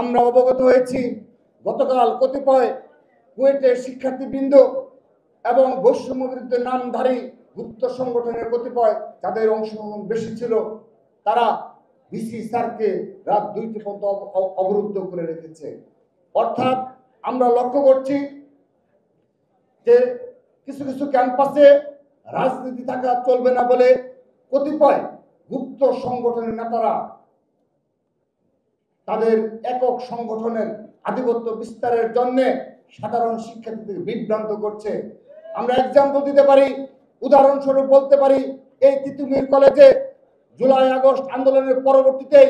আমরা অবগত হয়েছি গতকাল কতিপয় কুয়েটের শিক্ষার্থীবৃন্দ এবং বৈষম্য বিরুদ্ধে নামধারী গুপ্ত সংগঠনের কতিপয় যাদের অংশগ্রহণ বেশি ছিল তারা ভিসি স্যারকে রাত 2টা পর্যন্ত অবরুদ্ধ করে রেখেছে। অর্থাৎ আমরা লক্ষ্য করছি যে কিছু কিছু ক্যাম্পাসে রাজনীতি থাকা চলবে না বলে কতিপয় গুপ্ত সংগঠনের নেতারা তাদের একক সংগঠনের আধিপত্য বিস্তারের জন্য সাধারণ শিক্ষার্থীদের বিভ্রান্ত করছে। আমরা এক্সাম্পল দিতে পারি, উদাহরণস্বরূপ বলতে পারি, এই তিতুমির কলেজে জুলাই আগস্ট আন্দোলনের পরবর্তীতে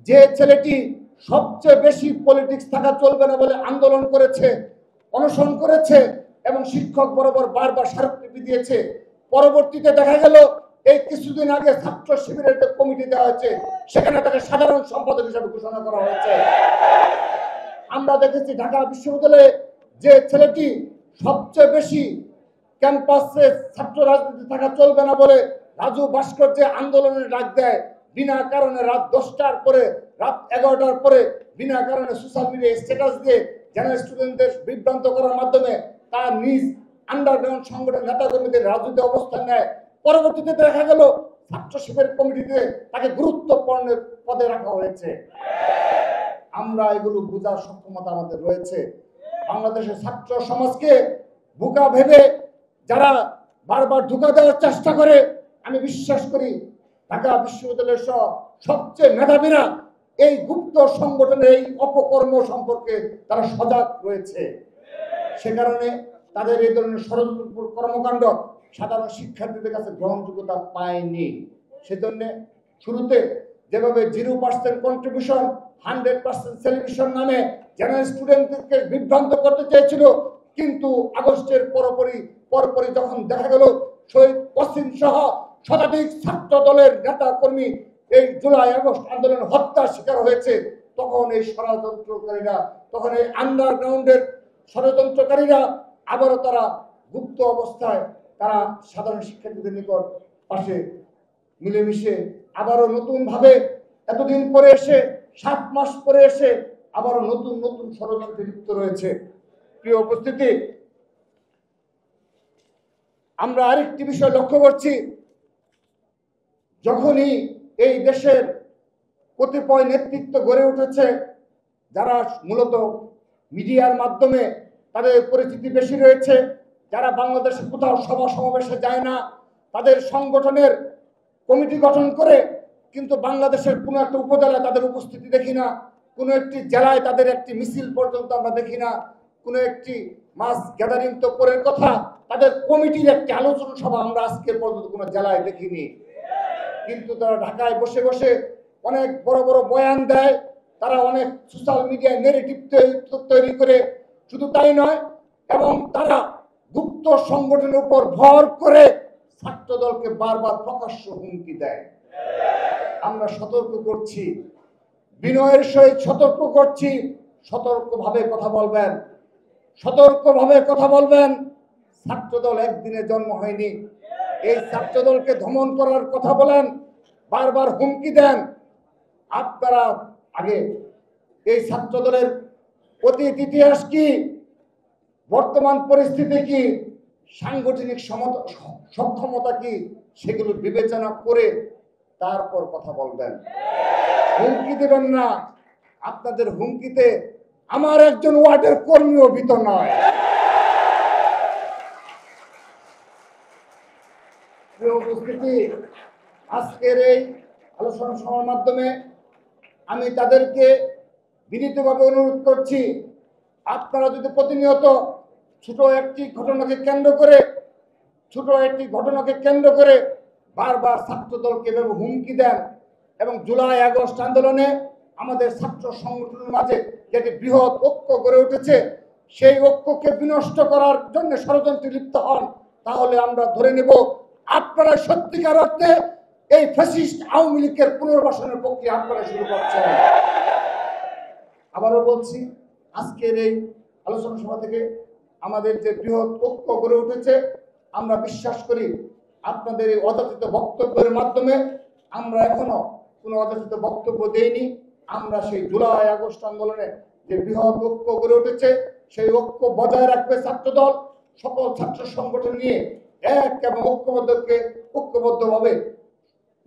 যে ছেলেটি সবচেয়ে বেশি পলিটিক্স থাকা চলবে না বলে আন্দোলন করেছে, অনশন করেছে এবং শিক্ষক বরাবর বারবার স্মারকলিপি দিয়েছে, পরবর্তীতে দেখা গেল এই কিছুদিন আগে ছাত্র শিবিরের যে কমিটি দেওয়া হয়েছে সেখানে তাকে সাধারণ সম্পাদক হিসেবে ঘোষণা করা হয়েছে। আমরা দেখেছি ঢাকা বিশ্ববিদ্যালয়ে যে ছেলেটি সবচেয়ে বেশি ক্যাম্পাসে ছাত্র রাজনীতি থাকা চলবে না বলে রাজু ভাস্কর্য আন্দোলনের ডাক দেয়, বিনা কারণে রাত 10টার পরে রাত 11টার পরে বিনা কারণে সোশ্যাল মিডিয়ায় স্ট্যাটাস দিয়ে জেনারেল স্টুডেন্টদের বিভ্রান্ত করার মাধ্যমে তার নিজ আন্ডারগ্রাউন্ড সংগঠনের নেতাকর্মীদের রাজনীতি অবস্থান নেয়। পরবর্তীতে দেখা গেল ছাত্র শিবির কমিটিতে তাকে গুরুত্বপূর্ণ পদে রাখা হয়েছে। আমরা এগুলো বোঝার সক্ষমতা আমাদের রয়েছে। বাংলাদেশের ছাত্র সমাজকে বোকা ভেবে যারা বারবার ধোঁকা দেওয়ার চেষ্টা করে, আমি বিশ্বাস করি ঢাকা বিশ্ববিদ্যালয়ের সহ সবচেয়ে মেধাবীরা এই গুপ্ত সংগঠনের এই অপকর্ম সম্পর্কে তারা সজাগ রয়েছে। সে কারণে তাদের এই ধরনের ষড়যন্ত্র কর্মকাণ্ড সাধারণ শিক্ষার্থীদের কাছে গ্রহণযোগ্যতা পায়নি। সেজন্য শুরুতে যেভাবে 0% কন্ট্রিবিউশন 100% সেলিব্রেশন নামে জেনারেল স্টুডেন্টদেরকে বিভ্রান্ত করতে চেয়েছিল, কিন্তু আগস্টের পরপরই যখন দেখা গেল শহীদ ওয়াসিম সহ শতাধিক ছাত্র দলের নেতা কর্মী এই জুলাই আগস্ট আন্দোলন হত্যার শিকার হয়েছে, তখন এই ষড়যন্ত্রকারীরা, তখন এই আন্ডারগ্রাউন্ডের ষড়যন্ত্রকারীরা আবারও তারা গুপ্ত অবস্থায় তারা সাধারণ শিক্ষার্থীদের নিকট পাশে মিলেমিশে আবারও নতুন ভাবে এতদিন পরে এসে 7 মাস পরে এসে আবারও নতুন নতুন ষড়যন্ত্রে লিপ্ত রয়েছে। প্রিয় উপস্থিতি, আমরা আরেকটি বিষয় লক্ষ্য করছি, যখনই এই দেশের কতিপয় নেতৃত্ব গড়ে উঠেছে যারা মূলত মিডিয়ার মাধ্যমে তাদের পরিচিতি বেশি রয়েছে, যারা বাংলাদেশে কোথাও সভা সমাবেশে যায় না, তাদের সংগঠনের কমিটি গঠন করে কিন্তু বাংলাদেশের কোনো একটা উপজেলায় তাদের উপস্থিতি দেখি না, কোনো একটি জেলায় তাদের একটি মিছিল পর্যন্ত আমরা দেখি না, কোনো একটি মাস গ্যাদারিং তো পরের কথা, তাদের কমিটির একটি আলোচনা সভা আমরা আজকের পর্যন্ত কোনো জেলায় দেখিনি। কিন্তু তারা ঢাকায় বসে বসে অনেক বড় বড় বয়ান দেয়, তারা অনেক সোশ্যাল মিডিয়ায় নেগেটিভ তৈরি করে, শুধু তাই নয়, এবং তারা গুপ্ত সংগঠনের উপর ভর করে ছাত্র দলকে বারবার প্রকাশ্য হুমকি দেয়। আমরা সতর্ক করছি, বিনয়ের সহিত সতর্ক করছি, সতর্কভাবে কথা বলবেন, সতর্কভাবে কথা বলবেন। ছাত্রদল একদিনে জন্ম হয়নি, এই ছাত্রদলকে দমন করার কথা বলেন, বারবার হুমকি দেন। আপনারা আগে এই ছাত্রদলের অতীত ইতিহাস কি, বর্তমান পরিস্থিতি কি, সাংগঠনিক সক্ষমতা কি, সেগুলো বিবেচনা করে তারপর কথা বলবেন। হুমকি দেবেন না। আপনাদের হুমকিতে আমার একজন ওয়ার্ডের কর্মীও ভীত নয়। উপস্থিতি, আজকের এই আলোচনা সভার মাধ্যমে আমি তাদেরকে বিনীতভাবে অনুরোধ করছি, আপনারা যদি প্রতিনিয়ত ছোট একটি ঘটনাকে কেন্দ্র করে বারবার ছাত্রদলকে এভাবে হুমকি দেন এবং জুলাই আগস্ট আন্দোলনে আমাদের ছাত্র সংগঠনের মাঝে যেটি বৃহৎ ঐক্য গড়ে উঠেছে, সেই ঐক্যকে বিনষ্ট করার জন্য ষড়যন্ত্রে লিপ্ত হন, তাহলে আমরা ধরে নেব আপনারা সত্যিকার অর্থে এই ফ্যাসিস্ট আওয়ামী লীগের পুনর্বাসনের প্রক্রিয়া আপনারা শুরু করছেন। আবারও বলছি, আজকের এই আলোচনা সভা থেকে আমাদের যে বৃহৎ ঐক্য গড়ে উঠেছে, আমরা বিশ্বাস করি আপনাদের এই অযাচিত বক্তব্যের মাধ্যমে আমরা এখনো কোনো অযাচিত বক্তব্য দেইনি, আমরা সেই জুলাই আগস্ট আন্দোলনে যে বৃহৎ ঐক্য গড়ে উঠেছে, সেই ঐক্য বজায় রাখবে ছাত্রদল। সকল ছাত্র সংগঠন নিয়ে এক এবং ঐক্যবদ্ধভাবে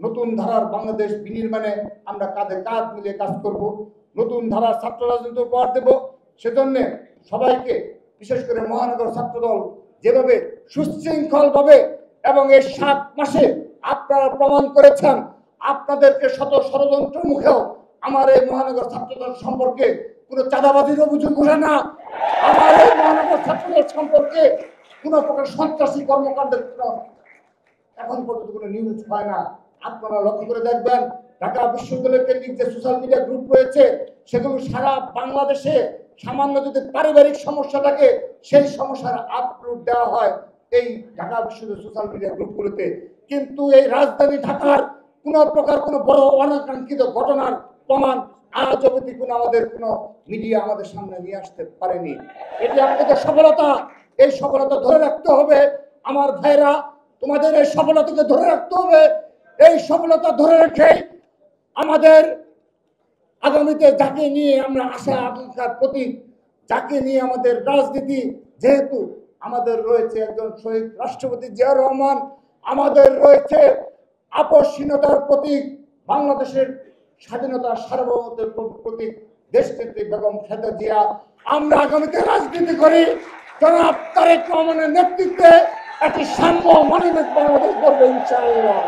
নতুন ধারার বাংলাদেশ বিনির্মাণে আমরা কাঁধে কাঁধ মিলিয়ে কাজ করব, নতুন ধারার ছাত্র রাজনীতি উপহার দেব। সেজন্য সবাইকে, বিশেষ করে মহানগর ছাত্রদল যেভাবে সুশৃঙ্খলভাবে এবং এই 7 মাসে আপনারা প্রমাণ করেছেন, আপনাদেরকে শত ষড়যন্ত্র মুখেও আমার এই মহানগর ছাত্রদল সম্পর্কে কোনো চাঁদাবাজির অভিযোগ ওঠে না। আমার এই মহানগর ছাত্রদল সম্পর্কে কোনো প্রকার সন্ত্রাসী কর্মকাণ্ডের এখন পর্যন্ত কোনো নিউজ হয় না। আপনারা লক্ষ্য করে দেখবেন, ঢাকা বিশ্ববিদ্যালয় কেন্দ্রিক যে সোশ্যাল মিডিয়া গ্রুপ রয়েছে, সেগুলো সারা বাংলাদেশে সামান্য যদি পারিবারিক সমস্যা থাকে, সেই সমস্যার আপলোড দেওয়া হয় এই ঢাকা বিশ্ববিদ্যালয় সোশ্যাল মিডিয়া গ্রুপগুলোতে। কিন্তু এই রাজধানী ঢাকার কোনো প্রকার কোনো বড় অনাকাঙ্ক্ষিত ঘটনার প্রমাণ আজ অবধি আমাদের কোনো মিডিয়া আমাদের সামনে নিয়ে আসতে পারেনি। এটি আপনাদের সফলতা। এই সফলতা ধরে রাখতে হবে আমার ভাইরা, তোমাদের এই সফলতাকে ধরে রাখতে হবে। এই সফলতা ধরে রেখে আমাদের আগামীতে যাকে নিয়ে আমরা আশা আকাঙ্ক্ষার প্রতীক, যাকে নিয়ে আমাদের রাজনীতি, যেহেতু আমাদের রয়েছে একজন শহীদ রাষ্ট্রপতি জিয়াউর রহমান, আমাদের রয়েছে আপসহীনতার প্রতীক, বাংলাদেশের স্বাধীনতার সার্বভৌমত্বের প্রতীক দেশনেত্রী বেগম খালেদা জিয়া। আমরা আগামীতে রাজনীতি করি জনাব তারেক রহমানের নেতৃত্বে একটি সাম্য মানবিক বাংলাদেশ গড়বে ইনশাআল্লাহ।